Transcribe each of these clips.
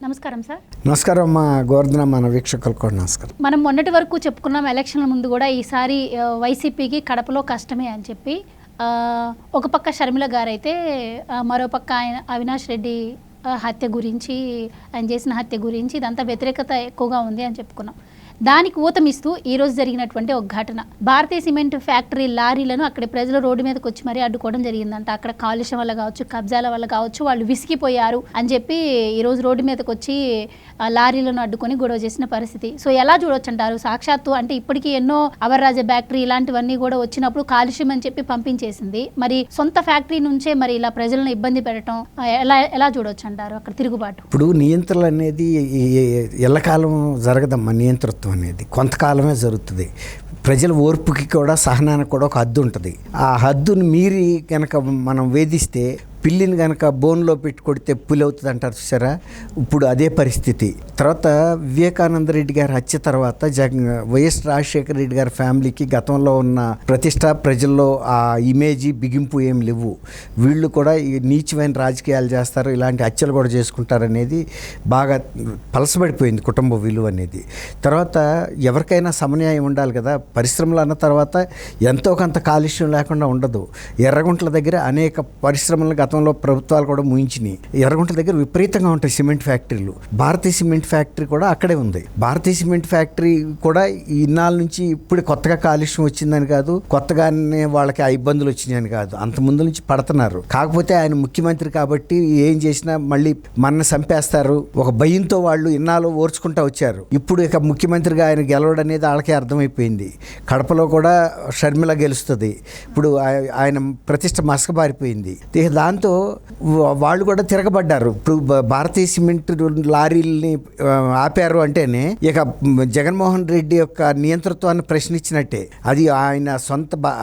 నమస్కారం సార్. నమస్కారం అమ్మా గోవర్ధన, మన వీక్షకులకు కూడా నమస్కారం. మనం మొన్నటి వరకు చెప్పుకున్నాం ఎలక్షన్ల ముందు కూడా ఈసారి వైసీపీకి కడపలో కష్టమే అని చెప్పి. ఒక పక్క షర్మిల గారైతే, మరో పక్క ఆయన అవినాష్ రెడ్డి హత్య గురించి, ఆయన చేసిన హత్య గురించి ఇదంతా వ్యతిరేకత ఎక్కువగా ఉంది అని చెప్పుకున్నాం. దానికి ఊతమిస్తూ ఈరోజు జరిగినటువంటి ఒక ఘటన, భారతీయ సిమెంట్ ఫ్యాక్టరీ లారీలను అక్కడి ప్రజలు రోడ్డు మీదకి వచ్చి మరీ అడ్డుకోవడం జరిగిందంట. అక్కడ కాలుష్యం వల్ల కావచ్చు, కబ్జాల వల్ల కావచ్చు, వాళ్ళు విసిగిపోయారు అని చెప్పి ఈరోజు రోడ్డు మీదకి వచ్చి లారీలను అడ్డుకొని గొడవ చేసిన పరిస్థితి. సో ఎలా చూడొచ్చు అంటారు? సాక్షాత్తు అంటే ఇప్పటికీ ఎన్నో అవర్రాజ ఫ్యాక్టరీ ఇలాంటివన్నీ కూడా వచ్చినప్పుడు కాలుష్యం అని చెప్పి పంపించేసింది. మరి సొంత ఫ్యాక్టరీ నుంచే మరి ఇలా ప్రజలను ఇబ్బంది పెట్టడం ఎలా చూడొచ్చు అంటారు అక్కడ తిరుగుబాటు? ఇప్పుడు నియంత్రణ అనేది ఎల్లకాలం జరగదమ్మా. నియంతృత్వం అనేది కొంతకాలమే జరుగుతుంది. ప్రజల ఓర్పుకి కూడా, సహనానికి కూడా ఒక హద్దు ఉంటుంది. ఆ హద్దును మీరి కనుక మనం వేధిస్తే, పిల్లిని కనుక బోన్లో పెట్టి కొడితే పులి అవుతుంది అంటారు చూసారా? ఇప్పుడు అదే పరిస్థితి. తర్వాత వివేకానంద రెడ్డి గారి హత్య తర్వాత వైఎస్ రాజశేఖర రెడ్డి గారి ఫ్యామిలీకి గతంలో ఉన్న ప్రతిష్ట, ప్రజల్లో ఆ ఇమేజీ బిగింపు ఏం లేవు. వీళ్ళు కూడా నీచమైన రాజకీయాలు చేస్తారు, ఇలాంటి హత్యలు కూడా చేసుకుంటారనేది బాగా పలసబడిపోయింది కుటుంబ విలువ అనేది. తర్వాత ఎవరికైనా సమన్యాయం ఉండాలి కదా. పరిశ్రమలు అన్న తర్వాత ఎంతో కొంత కాలుష్యం లేకుండా ఉండదు. ఎర్రగుంట్ల దగ్గర అనేక పరిశ్రమలు గతంలో ప్రభుత్వాలు కూడా ముయించినాయి. ఎర్రగుంట్ల దగ్గర విపరీతంగా ఉంటాయి సిమెంట్ ఫ్యాక్టరీలు. భారతీయ సిమెంట్ ఫ్యాక్టరీ కూడా అక్కడే ఉంది. భారతీయ సిమెంట్ ఫ్యాక్టరీ కూడా ఇన్నాళ్ళ నుంచి ఇప్పుడు కొత్తగా కాలుష్యం వచ్చిందని కాదు, కొత్తగానే వాళ్ళకి ఆ ఇబ్బందులు వచ్చినాయని కాదు, అంత ముందు నుంచి పడుతున్నారు. కాకపోతే ఆయన ముఖ్యమంత్రి కాబట్టి ఏం చేసినా మళ్ళీ మన చంపేస్తారు ఒక భయంతో వాళ్ళు ఇన్నాళ్ళు ఓర్చుకుంటూ వచ్చారు. ఇప్పుడు ఇక ముఖ్యమంత్రిగా ఆయన గెలవడం అనేది వాళ్ళకే అర్థమైపోయింది. కడపలో కూడా షర్మిల గెలుస్తుంది. ఇప్పుడు ఆయన ప్రతిష్ట మసకబారిపోయింది. దాంతో వాళ్ళు కూడా తిరగబడ్డారు. ఇప్పుడు భారతీయ సిమెంట్ లారీల్ని ఆపారు అంటేనే ఇక జగన్మోహన్ రెడ్డి యొక్క నియంతృత్వాన్ని ప్రశ్నించినట్టే. అది ఆయన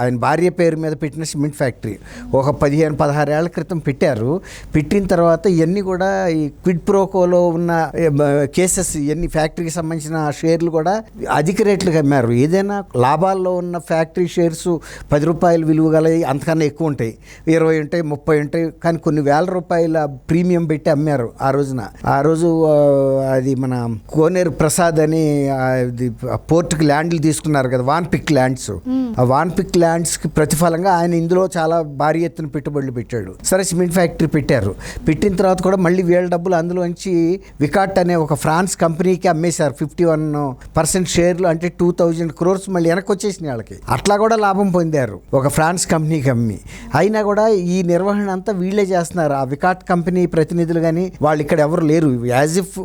ఆయన భార్య పేరు మీద పెట్టిన సిమెంట్ ఫ్యాక్టరీ ఒక 15-16 ఏళ్ల క్రితం పెట్టారు. పెట్టిన తర్వాత ఇవన్నీ కూడా ఈ క్విడ్ ప్రోకోలో ఉన్న కేసెస్, ఇవన్నీ ఫ్యాక్టరీకి సంబంధించిన షేర్లు కూడా అధిక రేట్లుగా అమ్మారు. ఏదైనా లాభాల్లో ఉన్న ఫ్యాక్టరీ షేర్స్ 10 రూపాయలు విలువ గల అంతకన్నా ఎక్కువ ఉంటాయి, 20 ఉంటాయి, 30 ఉంటాయి. కానీ కొన్ని వేల రూపాయల ప్రీమియం పెట్టి అమ్మారు ఆ రోజున. ఆ రోజు అది మన కోనేరు ప్రసాద్ అని పోర్టుకి ల్యాండ్లు తీసుకున్నారు కదా, వాన్పిక్ ల్యాండ్స్. ఆ వాన్పిక్ ల్యాండ్స్కి ప్రతిఫలంగా ఆయన ఇందులో చాలా భారీ ఎత్తున పెట్టుబడులు పెట్టాడు. సరే సిమెంట్ ఫ్యాక్టరీ పెట్టారు. పెట్టిన తర్వాత కూడా మళ్ళీ వీళ్ళ డబ్బులు అందులోంచి వికాట్ అనే ఒక ఫ్రాన్స్ కంపెనీకి అమ్మేశారు 51% షేర్లు, అంటే 2000 crores మళ్ళీ వెనక్కి వచ్చేసినాయి వాళ్ళకి. అట్లా కూడా లాభం పొందారు ఒక ఫ్రాన్స్ కంపెనీకి అమ్మి. అయినా కూడా ఈ నిర్వహణ అంతా వీళ్ళే చేస్తున్నారు. ఆ వికాట్ కంపెనీ ప్రతినిధులు కానీ వాళ్ళు ఇక్కడ ఎవరు లేరు. యాజ్ ఇఫ్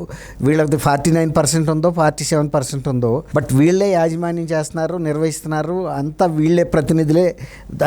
వీళ్ళకి 49% ఉందో 47% ఉందో, బట్ వీళ్ళే యాజమాన్యం చేస్తున్నారు, నిర్వహిస్తున్నారు. అంతా వీళ్ళే ప్రతినిధులే,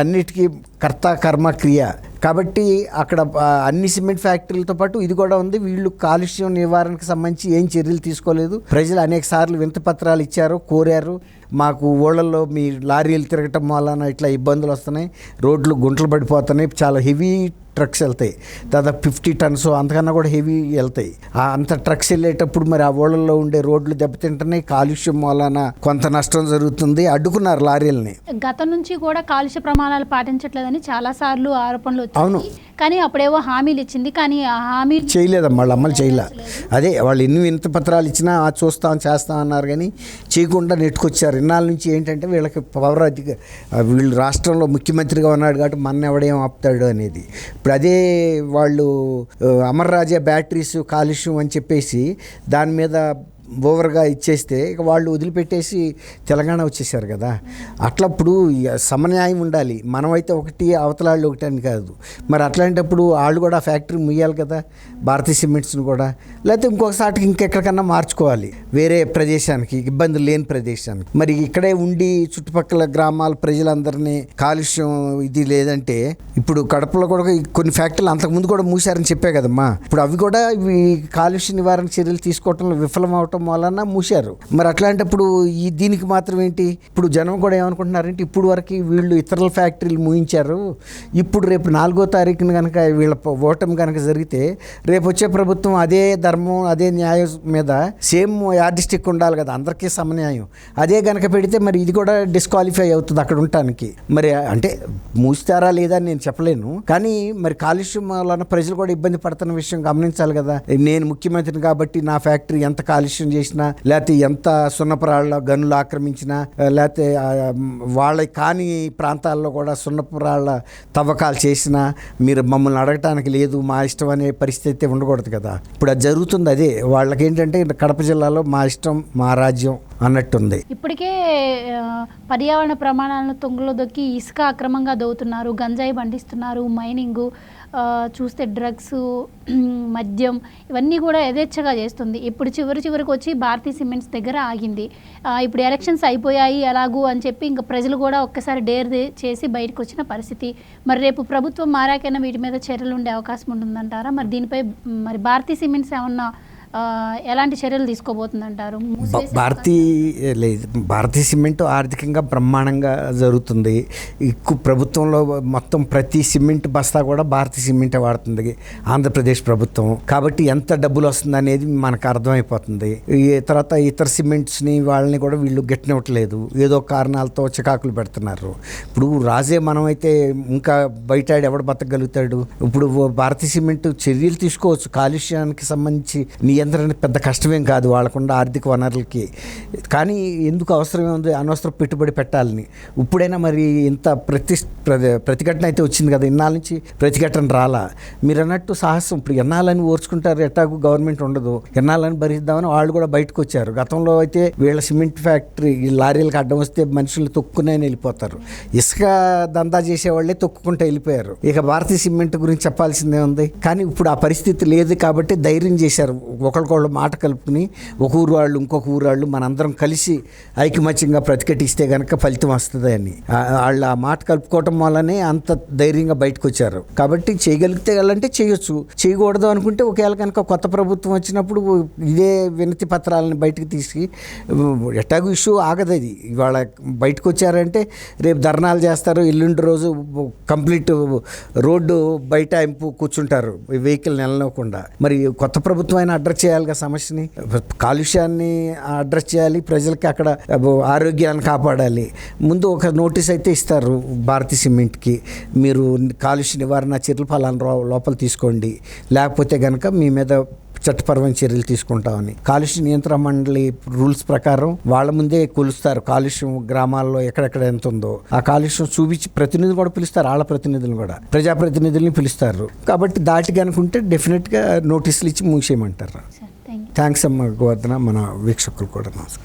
అన్నిటికీ కర్త కర్మ క్రియ. కాబట్టి అక్కడ అన్ని సిమెంట్ ఫ్యాక్టరీలతో పాటు ఇది కూడా ఉంది. వీళ్ళు కాలుష్యం నివారణకు సంబంధించి ఏం చర్యలు తీసుకోలేదు. ప్రజలు అనేక సార్లు వినతి పత్రాలు ఇచ్చారు, కోరారు. మాకు ఊళ్ళల్లో మీ లారీలు తిరగటం వలన ఇట్లా ఇబ్బందులు వస్తున్నాయి, రోడ్లు గుంటలు పడిపోతున్నాయి, చాలా హెవీ ట్రక్స్ వెళ్తాయి, దాదాపు 50 tons అంతకన్నా కూడా హెవీ వెళ్తాయి. అంత ట్రక్స్ వెళ్ళేటప్పుడు మరి ఆ ఊళ్ళల్లో ఉండే రోడ్లు దెబ్బతింటున్నాయి, కాలుష్యం వలన కొంత నష్టం జరుగుతుంది. అడ్డుకున్నారు లారీలని. గతం నుంచి కూడా కాలుష్య ప్రమాణాలు పాటించట్లేదని చాలా సార్లు ఆరోపణలు వచ్చాయి. అవును, కానీ అప్పుడేవో హామీలు ఇచ్చింది, కానీ ఆ హామీలు చేయలేదమ్మా, వాళ్ళు అమలు చేయలే. అదే వాళ్ళు ఎన్ని వినతి పత్రాలు ఇచ్చినా చేస్తాం అన్నారు, కానీ చేయకుండా నెట్టుకొచ్చారు. ఇన్నాళ్ళ నుంచి ఏంటంటే వీళ్ళకి పవర్ వీళ్ళు రాష్ట్రంలో ముఖ్యమంత్రిగా ఉన్నాడు కాబట్టి మన ఎవడేం ఆపుతాడు అనేది. ఇప్పుడు అదే వాళ్ళు అమర్ రాజా బ్యాటరీస్ కాలుష్యం అని చెప్పేసి దాని మీద ఓవర్గా ఇచ్చేస్తే ఇక వాళ్ళు వదిలిపెట్టేసి తెలంగాణ వచ్చేసారు కదా. అట్లప్పుడు సమన్యాయం ఉండాలి. మనమైతే ఒకటి, అవతలాళ్ళు ఒకటి అని కాదు. మరి అట్లాంటప్పుడు వాళ్ళు కూడా ఫ్యాక్టరీ ముయ్యాలి కదా, భారతీయ సిమెంట్స్ని కూడా. లేకపోతే ఇంకొకసారికి ఇంకెక్కడికన్నా మార్చుకోవాలి, వేరే ప్రదేశానికి, ఇబ్బందులు లేని ప్రదేశానికి. మరి ఇక్కడే ఉండి చుట్టుపక్కల గ్రామాల ప్రజలందరినీ కాలుష్యం ఇది లేదంటే, ఇప్పుడు కడపలో కూడా కొన్ని ఫ్యాక్టరీలు అంతకుముందు కూడా మూసారని చెప్పే కదమ్మా. ఇప్పుడు అవి కూడా ఈ కాలుష్య నివారణ చర్యలు తీసుకోవటంలో విఫలం అవటం లేకపోవటం వలన మూసారు. మరి అట్లాంటప్పుడు దీనికి మాత్రం ఏంటి? ఇప్పుడు జనం కూడా ఏమనుకుంటున్నారంటే ఇప్పుడు వరకు వీళ్ళు ఇతరుల ఫ్యాక్టరీలు మూయించారు, ఇప్పుడు రేపు 4వ తారీఖున కనుక వీళ్ళ ఓటమి కనుక జరిగితే రేపు వచ్చే ప్రభుత్వం అదే ధర్మం అదే న్యాయం మీద సేమ్ యార్డిస్టిక్ ఉండాలి కదా, అందరికీ సమన్యాయం. అదే కనుక పెడితే మరి ఇది కూడా డిస్క్వాలిఫై అవుతుంది అక్కడ ఉండటానికి. మరి అంటే మూస్తారా లేదా అని నేను చెప్పలేను, కానీ మరి కాలుష్యం వలన ప్రజలు కూడా ఇబ్బంది పడుతున్న విషయం గమనించాలి కదా. నేను ముఖ్యమంత్రిని కాబట్టి నా ఫ్యాక్టరీ ఎంత కాలుష్యం చేసినా, లేకపోతే ఎంత సున్నపురాళ్ళ గనులు ఆక్రమించినా, లేకపోతే వాళ్ళ కాని ప్రాంతాల్లో కూడా సున్నపురాళ్ళ తవ్వకాలు చేసినా మీరు మమ్మల్ని అడగటానికి లేదు, మా ఇష్టం అనే పరిస్థితి ఉండకూడదు కదా. ఇప్పుడు అది జరుగుతుంది. అదే వాళ్ళకి ఏంటంటే కడప జిల్లాలో మా ఇష్టం మా రాజ్యం అన్నట్టుంది. ఇప్పటికే పర్యావరణ ప్రమాణాలను తొంగలో దొక్కి ఇసుక అక్రమంగా దోవుతున్నారు, గంజాయి పండిస్తున్నారు, మైనింగు, చూస్తే డ్రగ్స్, మద్యం, ఇవన్నీ కూడా యథేచ్ఛగా చేస్తుంది. ఇప్పుడు చివరికి వచ్చి భారతీ సిమెంట్స్ దగ్గర ఆగింది. ఇప్పుడు ఎలక్షన్స్ అయిపోయాయి ఎలాగూ అని చెప్పి ఇంకా ప్రజలు కూడా ఒక్కసారి డేర్ చేసి బయటకు వచ్చిన పరిస్థితి. మరి రేపు ప్రభుత్వం మారాకైనా వీటి మీద చర్యలు ఉండే అవకాశం ఉంటుందంటారా? మరి దీనిపై మరి భారతీ సిమెంట్స్ ఏమన్నా ఎలాంటి చర్యలు తీసుకోబోతుందంటారు? భారతీయ సిమెంట్ ఆర్థికంగా బ్రహ్మాండంగా జరుగుతుంది. ప్రభుత్వంలో మొత్తం ప్రతి సిమెంట్ బస్తా కూడా భారతీయ సిమెంటే వాడుతుంది ఆంధ్రప్రదేశ్ ప్రభుత్వం. కాబట్టి ఎంత డబ్బులు వస్తుంది అనేది మనకు అర్థమైపోతుంది. తర్వాత ఇతర సిమెంట్స్ని వాళ్ళని కూడా వీళ్ళు గెట్టినట్లేదు, ఏదో కారణాలతో చికాకులు పెడుతున్నారు. ఇప్పుడు రాజే మనమైతే ఇంకా బయట ఎవడు బతకగలుగుతాడు? ఇప్పుడు భారతీయ సిమెంట్ చర్యలు తీసుకోవచ్చు, కాలుష్యానికి సంబంధించి నియంత్రణ పెద్ద కష్టమేం కాదు వాళ్ళకుండా ఆర్థిక వనరులకి. కానీ ఎందుకు అవసరమే ఉంది అనవసర పెట్టుబడి పెట్టాలని? ఇప్పుడైనా మరి ఇంత ప్రతిఘటన అయితే వచ్చింది కదా, ఇన్నాళ్ళ నుంచి ప్రతిఘటన రాలా. మీరు అన్నట్టు సాహసం ఇప్పుడు ఎన్నాళ్ళని ఓర్చుకుంటారు, ఎట్టాగు గవర్నమెంట్ ఉండదు, ఎన్నాళ్ళని భరిద్దామని వాళ్ళు కూడా బయటకు వచ్చారు. గతంలో అయితే వీళ్ళ సిమెంట్ ఫ్యాక్టరీ లారీలకు అడ్డం వస్తే మనుషులు తొక్కునే వెళ్ళిపోతారు, ఇసుక దందా చేసేవాళ్ళే తొక్కుకుంటూ వెళ్ళిపోయారు. ఇక భారతీయ సిమెంట్ గురించి చెప్పాల్సిందే ఉంది. కానీ ఇప్పుడు ఆ పరిస్థితి లేదు కాబట్టి ధైర్యం చేశారు, ఒకరికొకళ్ళు మాట కలుపుకుని ఒక ఊరు వాళ్ళు ఇంకొక ఊరు వాళ్ళు మనందరం కలిసి ఐకమత్యంగా ప్రతిఘటిస్తే కనుక ఫలితం వస్తుంది అని వాళ్ళు ఆ మాట కలుపుకోవటం వల్లనే అంత ధైర్యంగా బయటకు వచ్చారు. కాబట్టి చేయగలిగితే వాళ్ళంటే చేయొచ్చు, చేయకూడదు అనుకుంటే ఒకవేళ కనుక కొత్త ప్రభుత్వం వచ్చినప్పుడు ఇదే వినతి పత్రాలను బయటకు తీసి ఎట్టాగు ఇష్యూ ఆగదు. అది ఇవాళ బయటకు వచ్చారంటే రేపు ధర్నాలు చేస్తారు, ఎల్లుండి రోజు కంప్లీట్ రోడ్డు బయట కూర్చుంటారు వెహికల్ నిలవకుండా. మరి కొత్త ప్రభుత్వం అయినా అడ్రస్ చేయాలిగా సమస్యని, కాలుష్యాన్ని అడ్రస్ చేయాలి, ప్రజలకి అక్కడ ఆరోగ్యాన్ని కాపాడాలి. ముందు ఒక నోటీస్ అయితే ఇస్తారు భారతీ సిమెంట్కి, మీరు కాలుష్య నివారణ చర్యలు ఫలానా లోపల తీసుకోండి, లేకపోతే కనుక మీ మీద చట్టపరమైన చర్యలు తీసుకుంటామని. కాలుష్య నియంత్రణ మండలి రూల్స్ ప్రకారం వాళ్ళ ముందే కొలుస్తారు కాలుష్యం గ్రామాల్లో ఎక్కడెక్కడ ఎంత ఉందో. ఆ కాలుష్యం చూపించి ప్రతినిధులు కూడా పిలుస్తారు, వాళ్ళ ప్రతినిధులను కూడా ప్రజాప్రతినిధుల్ని పిలుస్తారు. కాబట్టి దాటి కనుకుంటే డెఫినెట్గా నోటీసులు ఇచ్చి మూసేయమంటారు. థ్యాంక్స్ అమ్మ గోవర్ధన, మన వీక్షకులు కూడా నమస్కారం.